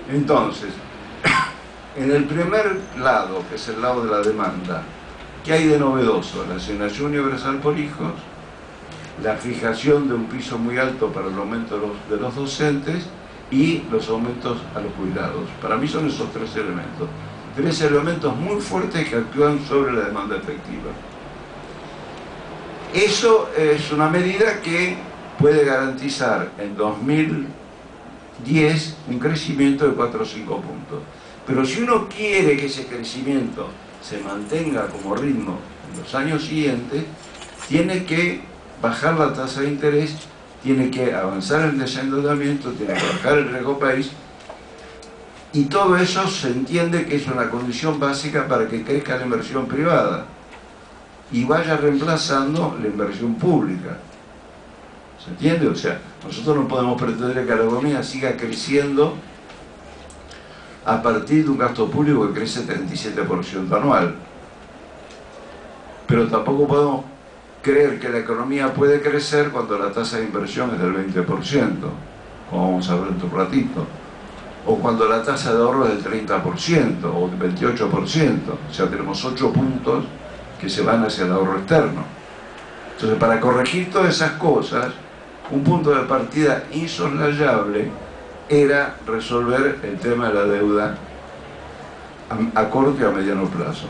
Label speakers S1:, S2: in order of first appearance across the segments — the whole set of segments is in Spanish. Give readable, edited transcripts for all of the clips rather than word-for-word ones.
S1: Entonces, en el primer lado, que es el lado de la demanda, ¿qué hay de novedoso? La asignación universal por hijos, la fijación de un piso muy alto para el aumento de los docentes y los aumentos a los jubilados. Para mí son esos tres elementos muy fuertes que actúan sobre la demanda efectiva. Eso es una medida que puede garantizar en 2010 un crecimiento de 4 o 5 puntos. Pero si uno quiere que ese crecimiento se mantenga como ritmo en los años siguientes, tiene que bajar la tasa de interés, tiene que avanzar el desendeudamiento, tiene que bajar el riesgo país, y todo eso se entiende que es una condición básica para que crezca la inversión privada y vaya reemplazando la inversión pública. ¿Se entiende? O sea, nosotros no podemos pretender que la economía siga creciendo a partir de un gasto público que crece 37% anual. Pero tampoco podemos creer que la economía puede crecer cuando la tasa de inversión es del 20%, como vamos a ver en un ratito, o cuando la tasa de ahorro es del 30% o del 28%, o sea, tenemos 8 puntos que se van hacia el ahorro externo. Entonces, para corregir todas esas cosas, un punto de partida insoslayable era resolver el tema de la deuda a corto y a mediano plazo.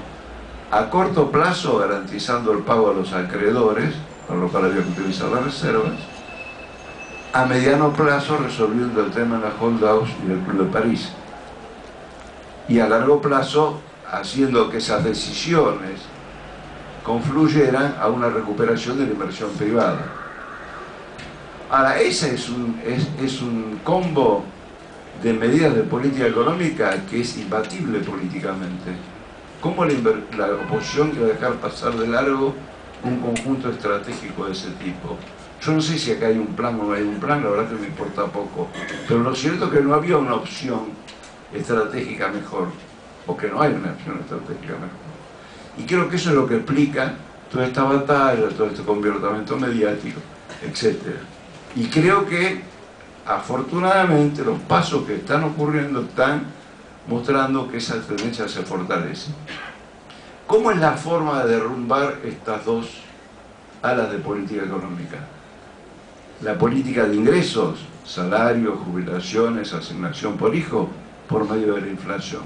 S1: A corto plazo, garantizando el pago a los acreedores, para lo cual había que utilizar las reservas. A mediano plazo, resolviendo el tema de la holdouts y del Club de París. Y a largo plazo, haciendo que esas decisiones confluyeran a una recuperación de la inversión privada. Ahora, ese es un combo de medidas de política económica que es imbatible políticamente. ¿Cómo la oposición quiere dejar pasar de largo un conjunto estratégico de ese tipo? Yo no sé si acá hay un plan o no hay un plan, la verdad que me importa poco. Pero lo cierto es que no había una opción estratégica mejor, o que no hay una opción estratégica mejor. Y creo que eso es lo que explica toda esta batalla, todo este comportamiento mediático, etc. Y creo que, afortunadamente, los pasos que están ocurriendo están mostrando que esa tendencia se fortalece. ¿Cómo es la forma de derrumbar estas dos alas de política económica? La política de ingresos, salarios, jubilaciones, asignación por hijo, por medio de la inflación.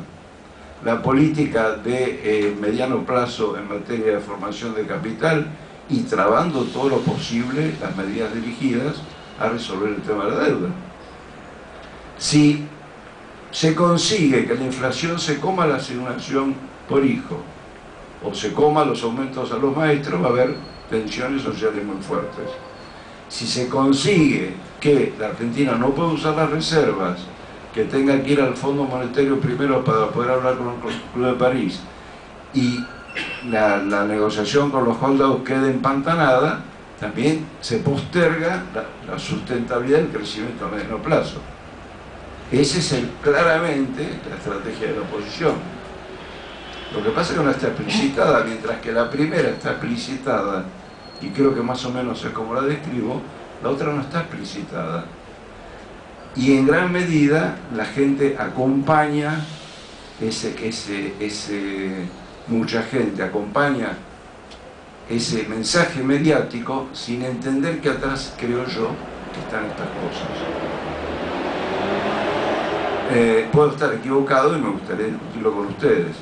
S1: La política de mediano plazo en materia de formación de capital y trabando todo lo posible las medidas dirigidas a resolver el tema de la deuda. Si se consigue que la inflación se coma la asignación por hijo o se coma los aumentos a los maestros, va a haber tensiones sociales muy fuertes. Si se consigue que la Argentina no pueda usar las reservas, que tenga que ir al Fondo Monetario primero para poder hablar con el Club de París, y la negociación con los holdouts quede empantanada, también se posterga la sustentabilidad del crecimiento a mediano plazo. Esa es claramente la estrategia de la oposición. Lo que pasa es que no está explicitada, mientras que la primera está explicitada, y creo que más o menos es como la describo, la otra no está explicitada. Y en gran medida la gente acompaña mucha gente acompaña ese mensaje mediático sin entender que atrás, creo yo, están estas cosas. Puedo estar equivocado y me gustaría discutirlo con ustedes.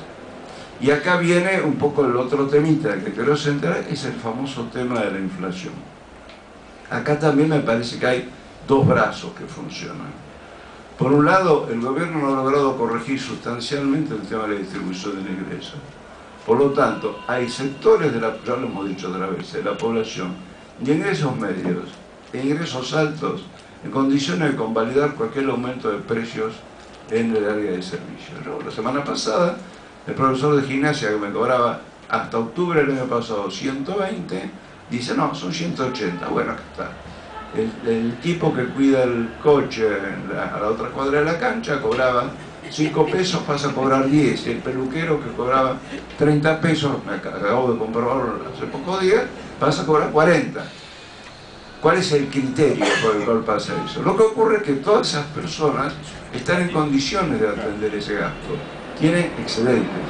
S1: Y acá viene un poco el otro temita que quiero centrar, es el famoso tema de la inflación. Acá también me parece que hay dos brazos que funcionan. Por un lado, el gobierno no ha logrado corregir sustancialmente el tema de la distribución del ingreso. Por lo tanto, hay sectores, ya lo hemos dicho otra vez, de la población, de ingresos medios e ingresos altos, en condiciones de convalidar cualquier aumento de precios en el área de servicios. Yo, la semana pasada, el profesor de gimnasia que me cobraba hasta octubre del año pasado 120, dice, no, son 180. Bueno, acá está. El tipo que cuida el coche a la otra cuadra de la cancha cobraba 5 pesos, pasa a cobrar 10. Y el peluquero que cobraba 30 pesos, me acabo de comprobarlo hace pocos días, pasa a cobrar 40. ¿Cuál es el criterio por el cual pasa eso? Lo que ocurre es que todas esas personas están en condiciones de atender ese gasto, tienen excedentes.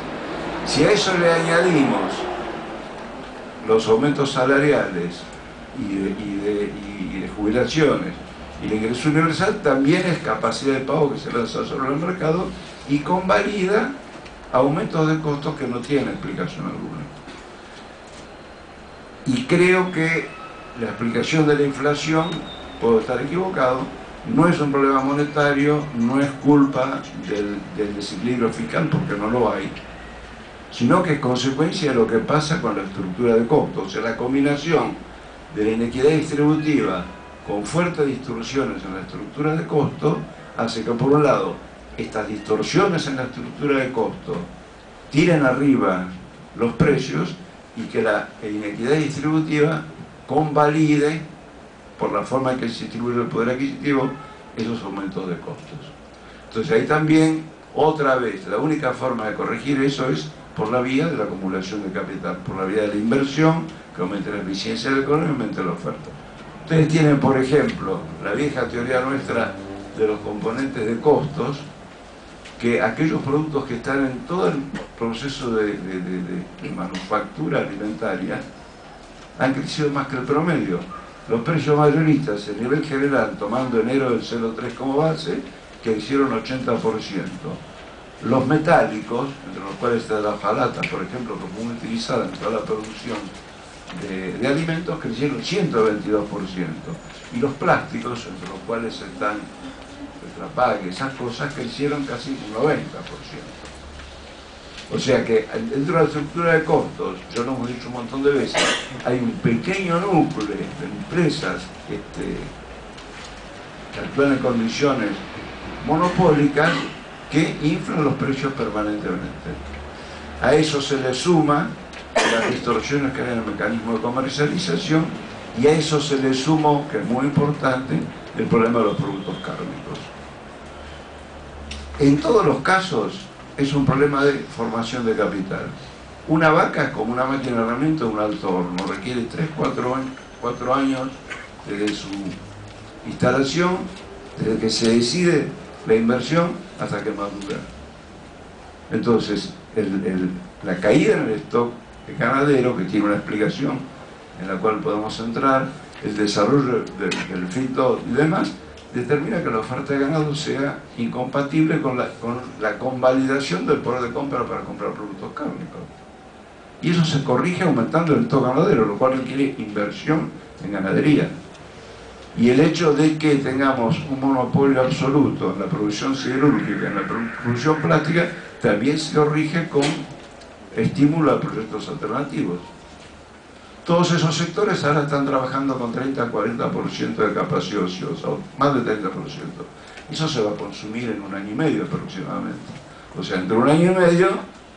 S1: Si a eso le añadimos los aumentos salariales y de jubilaciones y el ingreso universal, también es capacidad de pago que se lanza sobre el mercado y convalida aumentos de costos que no tienen explicación alguna. Y creo que la explicación de la inflación, puedo estar equivocado, no es un problema monetario, no es culpa del desequilibrio fiscal, porque no lo hay, sino que es consecuencia de lo que pasa con la estructura de costos. O sea, la combinación de la inequidad distributiva con fuertes distorsiones en la estructura de costos hace que, por un lado, estas distorsiones en la estructura de costos tiren arriba los precios y que la inequidad distributiva convalide, por la forma en que se distribuye el poder adquisitivo, esos aumentos de costos. Entonces ahí también, otra vez, la única forma de corregir eso es por la vía de la acumulación de capital, por la vía de la inversión, que aumente la eficiencia de la economía y aumente la oferta. Ustedes tienen, por ejemplo, la vieja teoría nuestra de los componentes de costos, que aquellos productos que están en todo el proceso de manufactura alimentaria han crecido más que el promedio. Los precios mayoristas, a nivel general, tomando enero del 0,3 como base, crecieron 80%. Los metálicos, entre los cuales está la hojalata, por ejemplo, que es muy utilizada en toda la producción de alimentos, crecieron 122%. Y los plásticos, entre los cuales están el trapague, esas cosas, crecieron casi un 90%. O sea que dentro de la estructura de costos, yo lo hemos dicho un montón de veces, hay un pequeño núcleo de empresas que actúan en condiciones monopólicas que inflan los precios permanentemente. A eso se le suma las distorsiones que hay en el mecanismo de comercialización y a eso se le sumó, que es muy importante, el problema de los productos cárnicos. En todos los casos es un problema de formación de capital. Una vaca es como una máquina de herramienta de un alto horno, requiere 3-4 años desde su instalación, desde que se decide la inversión hasta que madura. Entonces, la caída en el stock ganadero, que tiene una explicación en la cual podemos entrar, el desarrollo del feedlot y demás, determina que la oferta de ganado sea incompatible con la convalidación del poder de compra para comprar productos cárnicos. Y eso se corrige aumentando el stock ganadero, lo cual requiere inversión en ganadería. Y el hecho de que tengamos un monopolio absoluto en la producción siderúrgica, en la producción plástica, también se corrige con estímulo a proyectos alternativos. Todos esos sectores ahora están trabajando con 30-40% de capacidad ociosa, más de 30%. Eso se va a consumir en 1 año y medio aproximadamente. O sea, entre 1 año y medio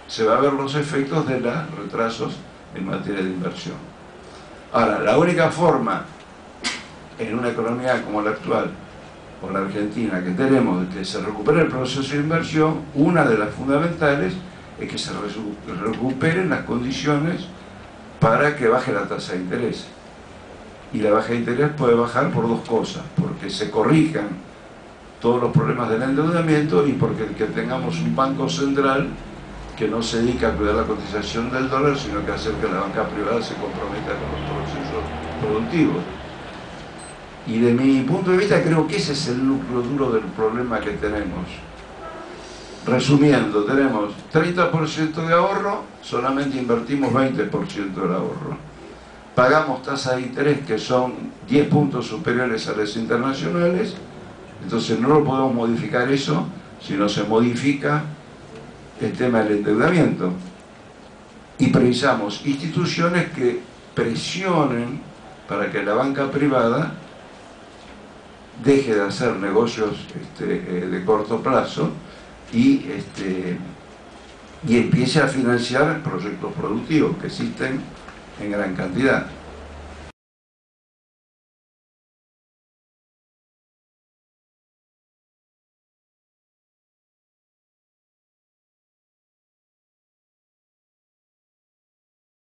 S1: se va a ver los efectos de los retrasos en materia de inversión. Ahora, la única forma en una economía como la actual, o la Argentina, que tenemos de que se recupere el proceso de inversión, una de las fundamentales es que se recuperen las condiciones para que baje la tasa de interés. Y la baja de interés puede bajar por 2 cosas: porque se corrijan todos los problemas del endeudamiento y porque tengamos un banco central que no se dedica a cuidar la cotización del dólar, sino que hacer que la banca privada se comprometa con los procesos productivos. Y de mi punto de vista creo que ese es el núcleo duro del problema que tenemos. Resumiendo, tenemos 30% de ahorro, solamente invertimos 20% del ahorro. Pagamos tasas de interés que son 10 puntos superiores a las internacionales, entonces no lo podemos modificar eso si no se modifica el tema del endeudamiento. Y precisamos instituciones que presionen para que la banca privada deje de hacer negocios de corto plazo y empiece a financiar proyectos productivos que existen en gran cantidad.